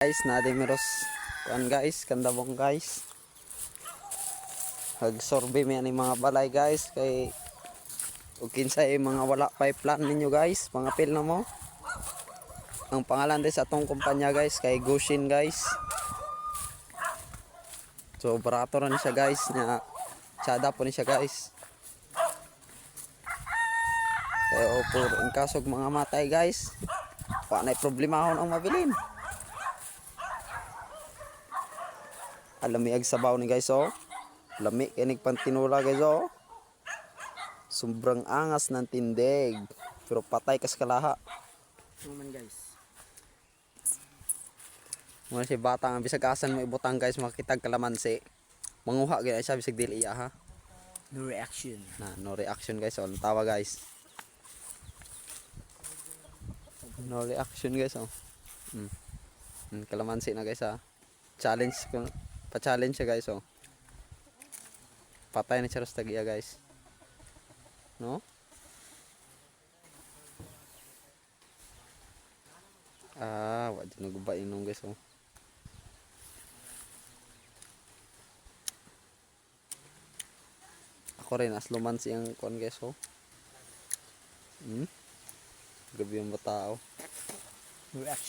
Guys, nadimiros kuan guys, kandabong guys. Hagsorbe mi ani mga balay guys kay ug kinsay mga wala pipeline ninyo guys, mga pil na mo. Ang pangalan din sa atong kumpanya guys kay Gushin guys. So barato rin siya guys nya tsada po ni siya guys. Kaya po in kasog mga matay guys. Wa nay problema ang mabilin. Alami ag sabaw ni guys oh. Lami kinig pantinula guys oh. Sobrang angas ng tindig. Pero patay kas kalaha. Naman guys. Muna si bata ang bisag asan mo ibutang guys makitag kalamansi. Manguha gyud siya bisag dili iya ha. No reaction. No reaction guys oh. Tawa guys. No reaction guys oh. Kalamansi na guys ha. Challenge ko pa-challenge siya guys oh. Patay na siya tagiya guys. No? Wa di naguba inom guys oh. Ako rin asluman siyang kon guys oh. Gabi yung batao. No reaction.